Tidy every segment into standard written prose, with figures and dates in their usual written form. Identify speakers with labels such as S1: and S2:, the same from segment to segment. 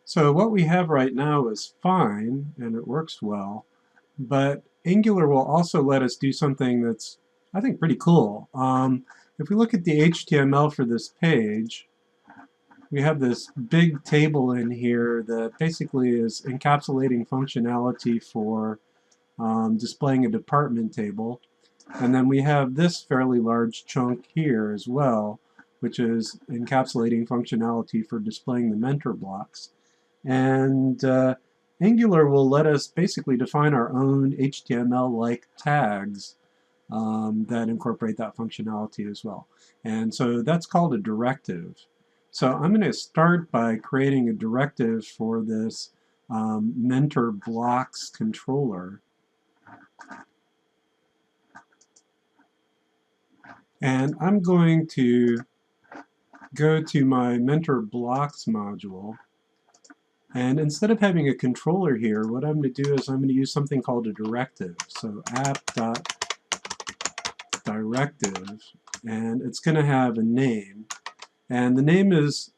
S1: So what we have right now is fine, and it works well, but Angular will also let us do something that's, I think, pretty cool. If we look at the HTML for this page, we have this big table in here that basically is encapsulating functionality for displaying a department table. And then we have this fairly large chunk here as well, which is encapsulating functionality for displaying the mentor blocks. And Angular will let us basically define our own HTML-like tags that incorporate that functionality as well. And so that's called a directive. So I'm going to start by creating a directive for this mentor blocks controller. And I'm going to go to my mentor blocks module. And instead of having a controller here, what I'm going to do is I'm going to use something called a directive. So app.directive, and it's going to have a name. And the name is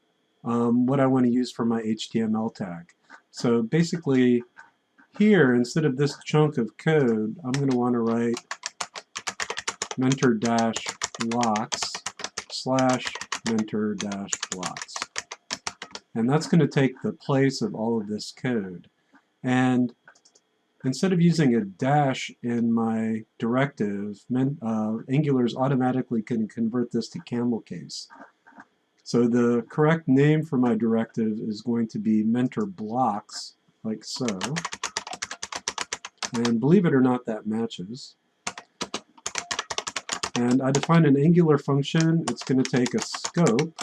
S1: what I want to use for my HTML tag. So basically here, instead of this chunk of code, I'm going to want to write mentor-blocks/mentor-blocks. And that's going to take the place of all of this code. And instead of using a dash in my directive, Angular is automatically going to convert this to camel case. So the correct name for my directive is going to be mentor blocks, like so. And believe it or not, that matches. And I define an Angular function. It's going to take a scope.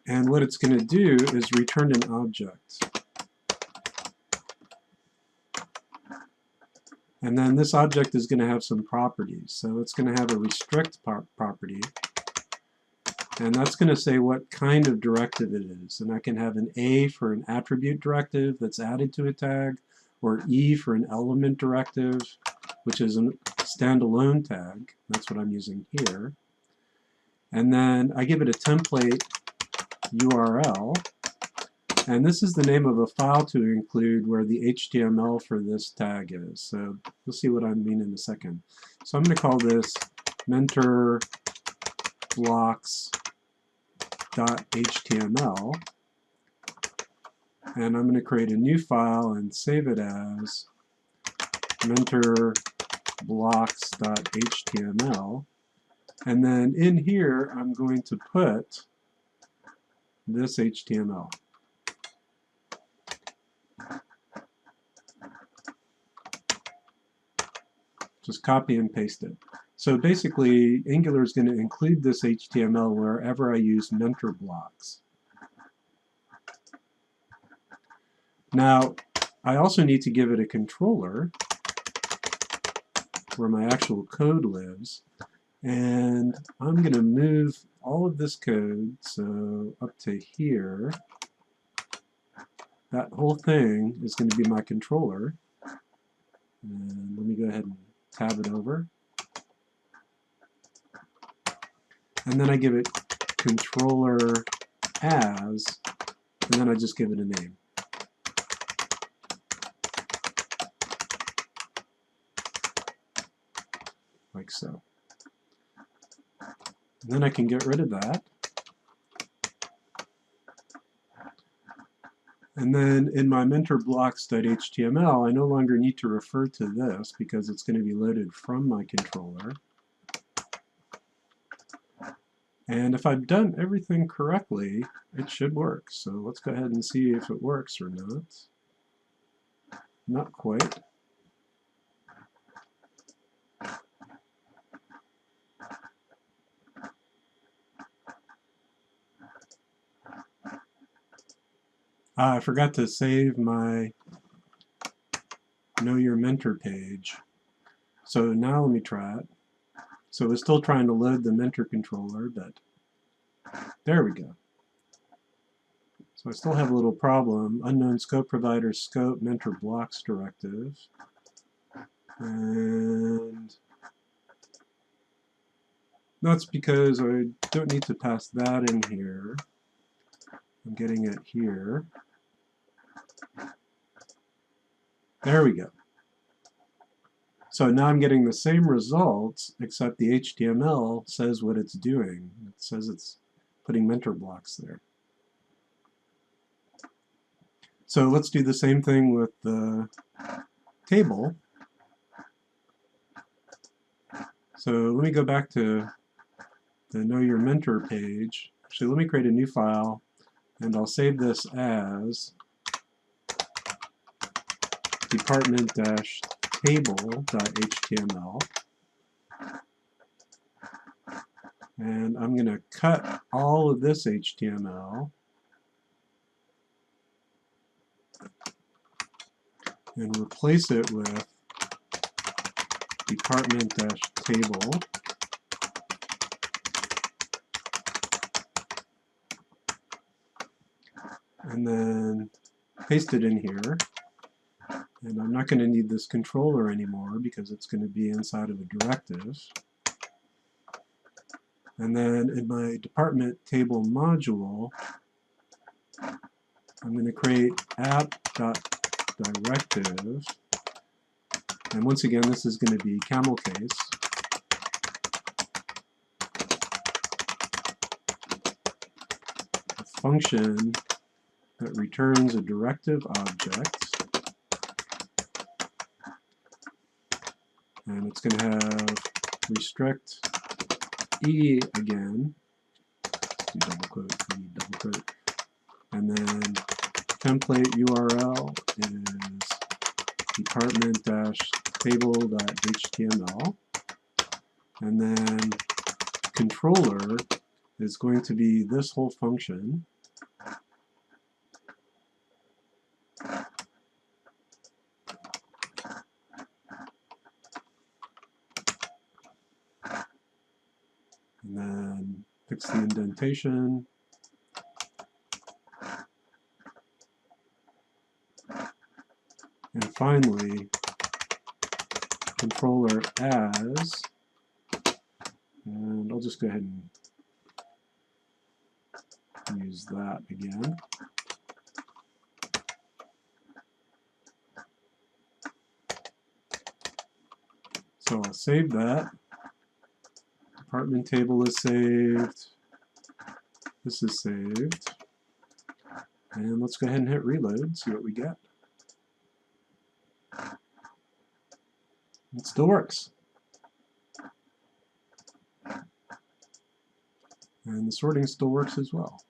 S1: And what it's going to do is return an object. And then this object is going to have some properties. So it's going to have a restrict property. And that's going to say what kind of directive it is. And I can have an A for an attribute directive that's added to a tag, or E for an element directive, which is a standalone tag. That's what I'm using here. And then I give it a template URL. And this is the name of a file to include where the HTML for this tag is. So we'll see what I mean in a second. So I'm going to call this mentor blocks.html. And I'm going to create a new file and save it as mentor blocks.html. And then in here, I'm going to put this HTML. Just copy and paste it. So basically, Angular is going to include this HTML wherever I use mentor blocks. Now, I also need to give it a controller where my actual code lives. And I'm going to move all of this code, so up to here. That whole thing is going to be my controller. And let me go ahead and tab it over. And then I give it controller as, and then I just give it a name. Like so. And then I can get rid of that. And then in my mentor blocks.html, I no longer need to refer to this because it's going to be loaded from my controller. And if I've done everything correctly, it should work. So let's go ahead and see if it works or not. Not quite. I forgot to save my Know Your Mentor page. So now let me try it. So it's still trying to load the mentor controller, but there we go. So I still have a little problem. Unknown scope provider scope mentor blocks directive. And That's because I don't need to pass that in here. I'm getting it here. There we go. So now I'm getting the same results, except the HTML says what it's doing. It says it's putting mentor blocks there. So let's do the same thing with the table. So let me go back to the Know Your Mentor page. Actually, let me create a new file, and I'll save this as department-table.html. And I'm going to cut all of this HTML and replace it with department-table. And then paste it in here. And I'm not going to need this controller anymore because it's going to be inside of a directive. And then in my department table module, I'm going to create app.directives. And once again, this is going to be camel case. A function that returns a directive object. And it's going to have restrict E again. Do double quote, E double quote. And then template URL is department-table.html. And then controller is going to be this whole function. And then fix the indentation. And finally, controller as, and I'll just go ahead and use that again. So I'll save that. Department table is saved. This is saved. And let's go ahead and hit reload, see what we get. It still works. And the sorting still works as well.